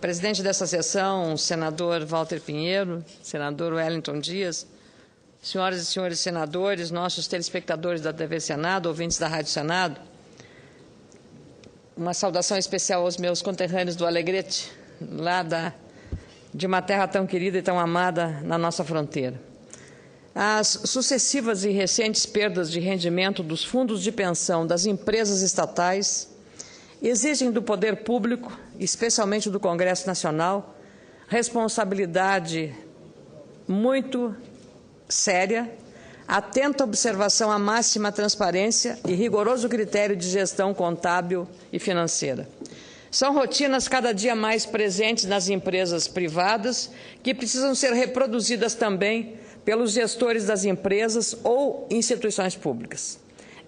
Presidente dessa sessão, senador Walter Pinheiro, senador Wellington Dias, senhoras e senhores senadores, nossos telespectadores da TV Senado, ouvintes da Rádio Senado, uma saudação especial aos meus conterrâneos do Alegrete, lá de uma terra tão querida e tão amada na nossa fronteira. As sucessivas e recentes perdas de rendimento dos fundos de pensão das empresas estatais exigem do poder público, especialmente do Congresso Nacional, responsabilidade muito séria, atenta observação à máxima transparência e rigoroso critério de gestão contábil e financeira. São rotinas cada dia mais presentes nas empresas privadas que precisam ser reproduzidas também pelos gestores das empresas ou instituições públicas.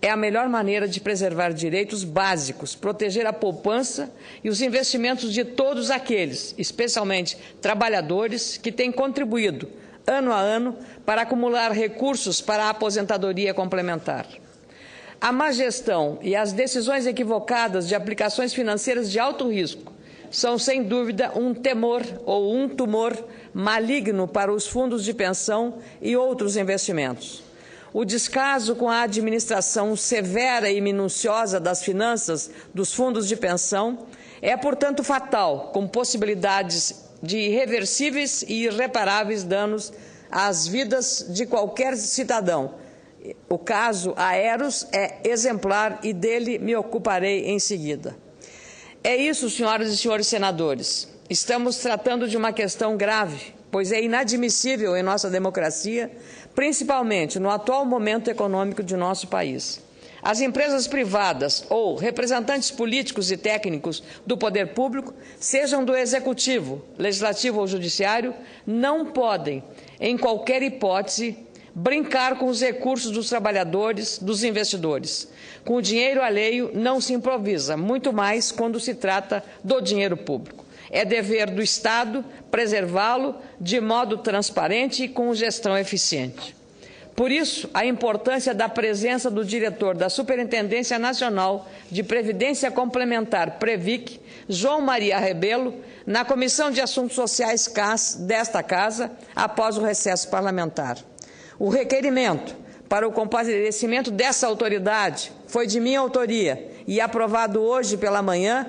É a melhor maneira de preservar direitos básicos, proteger a poupança e os investimentos de todos aqueles, especialmente trabalhadores, que têm contribuído, ano a ano, para acumular recursos para a aposentadoria complementar. A má gestão e as decisões equivocadas de aplicações financeiras de alto risco são, sem dúvida, um temor ou um tumor maligno para os fundos de pensão e outros investimentos. O descaso com a administração severa e minuciosa das finanças dos fundos de pensão é, portanto, fatal, com possibilidades de irreversíveis e irreparáveis danos às vidas de qualquer cidadão. O caso Aeros é exemplar e dele me ocuparei em seguida. É isso, senhoras e senhores senadores. Estamos tratando de uma questão grave, pois é inadmissível em nossa democracia, principalmente no atual momento econômico de nosso país. As empresas privadas ou representantes políticos e técnicos do poder público, sejam do executivo, legislativo ou judiciário, não podem, em qualquer hipótese, brincar com os recursos dos trabalhadores, dos investidores. Com o dinheiro alheio não se improvisa, muito mais quando se trata do dinheiro público. É dever do Estado preservá-lo de modo transparente e com gestão eficiente. Por isso, a importância da presença do diretor da Superintendência Nacional de Previdência Complementar, Previc, João Maria Rebelo, na Comissão de Assuntos Sociais CAS desta Casa, após o recesso parlamentar. O requerimento para o comparecimento dessa autoridade foi de minha autoria e aprovado hoje pela manhã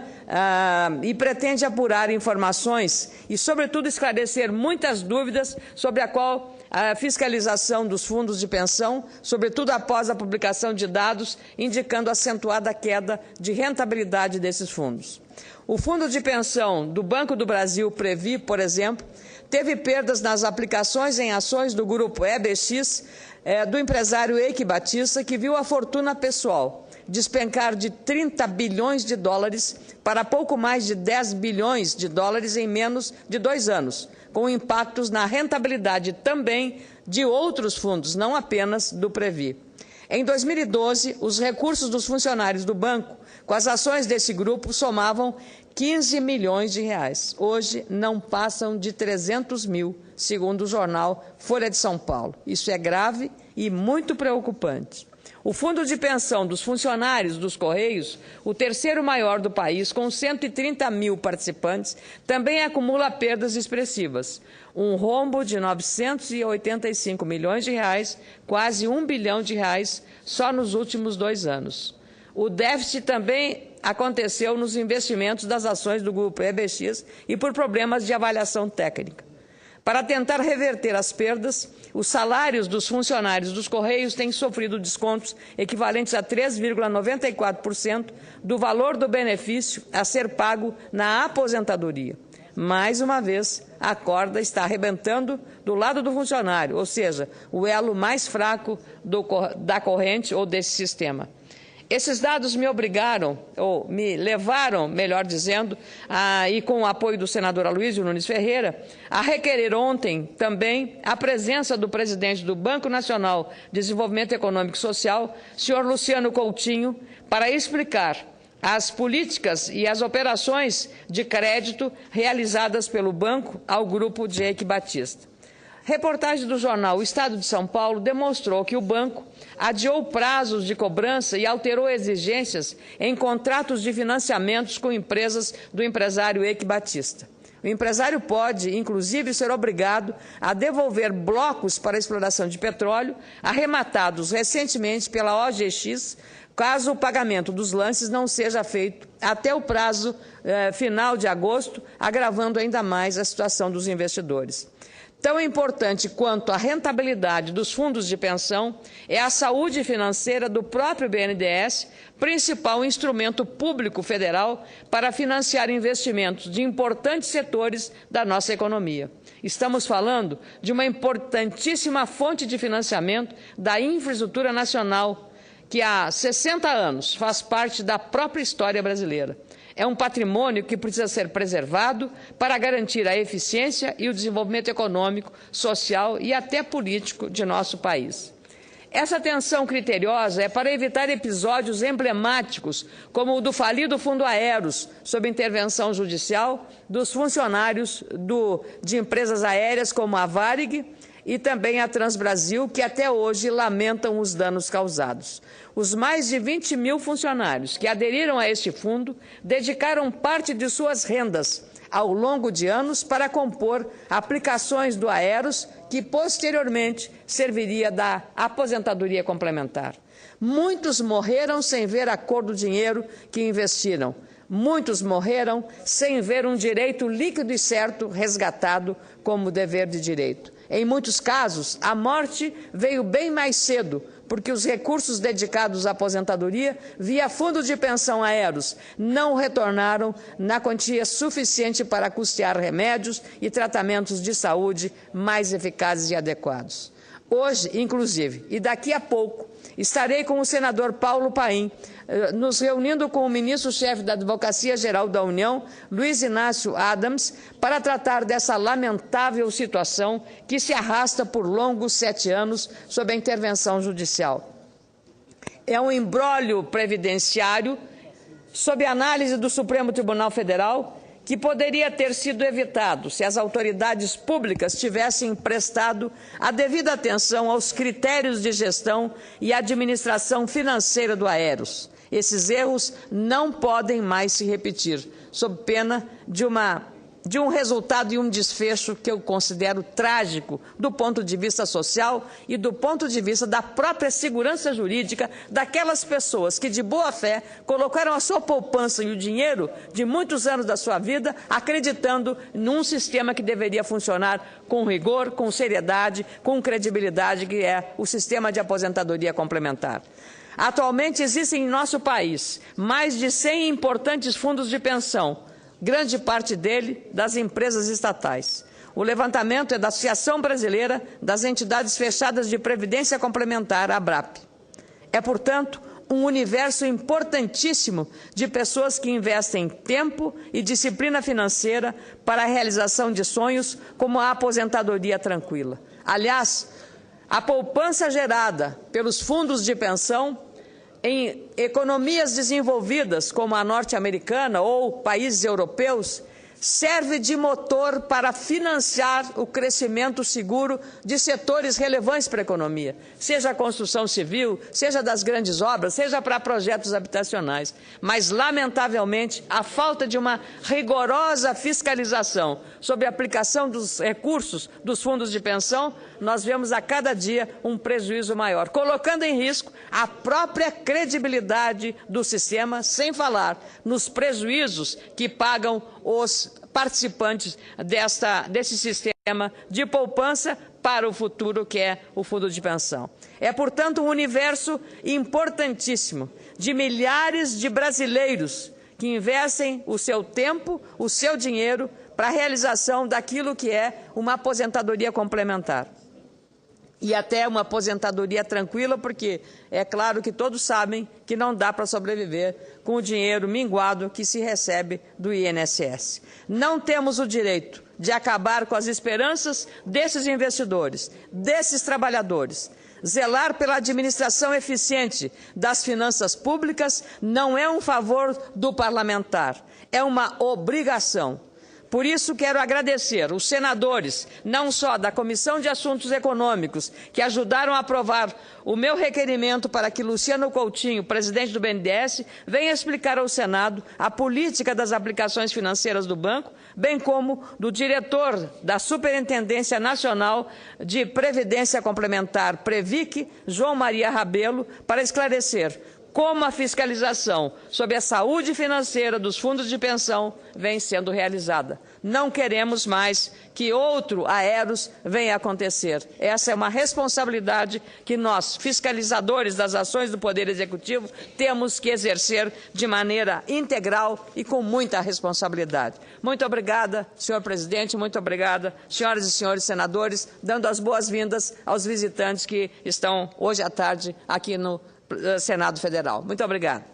e pretende apurar informações e, sobretudo, esclarecer muitas dúvidas sobre a fiscalização dos fundos de pensão, sobretudo após a publicação de dados indicando acentuada queda de rentabilidade desses fundos. O Fundo de Pensão do Banco do Brasil, Previ, por exemplo, teve perdas nas aplicações em ações do grupo EBX, do empresário Eike Batista, que viu a fortuna pessoal despencar de 30 bilhões de dólares para pouco mais de 10 bilhões de dólares em menos de 2 anos, com impactos na rentabilidade também de outros fundos, não apenas do Previ. Em 2012, os recursos dos funcionários do banco com as ações desse grupo somavam 15 milhões de reais. Hoje não passam de 300 mil, segundo o jornal Folha de São Paulo. Isso é grave e muito preocupante. O fundo de pensão dos funcionários dos Correios, o terceiro maior do país, com 130 mil participantes, também acumula perdas expressivas. Um rombo de 985 milhões de reais, quase 1 bilhão de reais, só nos últimos 2 anos. O déficit também aconteceu nos investimentos das ações do grupo EBX e por problemas de avaliação técnica. Para tentar reverter as perdas, os salários dos funcionários dos Correios têm sofrido descontos equivalentes a 3,94% do valor do benefício a ser pago na aposentadoria. Mais uma vez, a corda está arrebentando do lado do funcionário, ou seja, o elo mais fraco da corrente ou desse sistema. Esses dados me obrigaram, ou me levaram, melhor dizendo, e com o apoio do senador Aloysio Nunes Ferreira, a requerer ontem também a presença do presidente do Banco Nacional de Desenvolvimento Econômico e Social, senhor Luciano Coutinho, para explicar as políticas e as operações de crédito realizadas pelo banco ao grupo de Eike Batista. Reportagem do jornal O Estado de São Paulo demonstrou que o banco adiou prazos de cobrança e alterou exigências em contratos de financiamentos com empresas do empresário Eike Batista. O empresário pode, inclusive, ser obrigado a devolver blocos para a exploração de petróleo arrematados recentemente pela OGX, caso o pagamento dos lances não seja feito até o prazo final de agosto, agravando ainda mais a situação dos investidores. Tão importante quanto a rentabilidade dos fundos de pensão é a saúde financeira do próprio BNDES, principal instrumento público federal para financiar investimentos de importantes setores da nossa economia. Estamos falando de uma importantíssima fonte de financiamento da infraestrutura nacional, que há 60 anos faz parte da própria história brasileira. É um patrimônio que precisa ser preservado para garantir a eficiência e o desenvolvimento econômico, social e até político de nosso país. Essa atenção criteriosa é para evitar episódios emblemáticos, como o do falido Fundo Aeros, sob intervenção judicial dos funcionários de empresas aéreas como a Varig e também a Transbrasil, que até hoje lamentam os danos causados. Os mais de 20 mil funcionários que aderiram a este fundo dedicaram parte de suas rendas ao longo de anos para compor aplicações do Aeros, que posteriormente serviria da aposentadoria complementar. Muitos morreram sem ver a cor do dinheiro que investiram. Muitos morreram sem ver um direito líquido e certo resgatado como dever de direito. Em muitos casos, a morte veio bem mais cedo, porque os recursos dedicados à aposentadoria via fundo de pensão Aeros não retornaram na quantia suficiente para custear remédios e tratamentos de saúde mais eficazes e adequados. Hoje, inclusive, e daqui a pouco, estarei com o senador Paulo Paim, nos reunindo com o ministro-chefe da Advocacia Geral da União, Luiz Inácio Adams, para tratar dessa lamentável situação que se arrasta por longos 7 anos sob a intervenção judicial. É um imbróglio previdenciário, sob análise do Supremo Tribunal Federal, que poderia ter sido evitado se as autoridades públicas tivessem prestado a devida atenção aos critérios de gestão e administração financeira do Aeros. Esses erros não podem mais se repetir, sob pena de um resultado e um desfecho que eu considero trágico do ponto de vista social e do ponto de vista da própria segurança jurídica daquelas pessoas que, de boa fé, colocaram a sua poupança e o dinheiro de muitos anos da sua vida acreditando num sistema que deveria funcionar com rigor, com seriedade, com credibilidade, que é o sistema de aposentadoria complementar. Atualmente existem em nosso país mais de 100 importantes fundos de pensão, grande parte dele das empresas estatais. O levantamento é da Associação Brasileira das Entidades Fechadas de Previdência Complementar, ABRAP. É, portanto, um universo importantíssimo de pessoas que investem tempo e disciplina financeira para a realização de sonhos como a aposentadoria tranquila. Aliás, a poupança gerada pelos fundos de pensão em economias desenvolvidas como a norte-americana ou países europeus serve de motor para financiar o crescimento seguro de setores relevantes para a economia, seja a construção civil, seja das grandes obras, seja para projetos habitacionais. Mas, lamentavelmente, a falta de uma rigorosa fiscalização sobre a aplicação dos recursos dos fundos de pensão, nós vemos a cada dia um prejuízo maior, colocando em risco a própria credibilidade do sistema, sem falar nos prejuízos que pagam os participantes desse sistema de poupança para o futuro, que é o fundo de pensão. É, portanto, um universo importantíssimo de milhares de brasileiros que investem o seu tempo, o seu dinheiro para a realização daquilo que é uma aposentadoria complementar. E até uma aposentadoria tranquila, porque é claro que todos sabem que não dá para sobreviver com o dinheiro minguado que se recebe do INSS. Não temos o direito de acabar com as esperanças desses investidores, desses trabalhadores. Zelar pela administração eficiente das finanças públicas não é um favor do parlamentar, é uma obrigação. Por isso, quero agradecer os senadores, não só da Comissão de Assuntos Econômicos, que ajudaram a aprovar o meu requerimento para que Luciano Coutinho, presidente do BNDES, venha explicar ao Senado a política das aplicações financeiras do banco, bem como do diretor da Superintendência Nacional de Previdência Complementar, Previc, João Maria Rabelo, para esclarecer como a fiscalização sobre a saúde financeira dos fundos de pensão vem sendo realizada. Não queremos mais que outro Aeros venha a acontecer. Essa é uma responsabilidade que nós, fiscalizadores das ações do Poder Executivo, temos que exercer de maneira integral e com muita responsabilidade. Muito obrigada, senhor presidente, muito obrigada, senhoras e senhores senadores, dando as boas-vindas aos visitantes que estão hoje à tarde aqui no Senado Federal. Muito obrigada.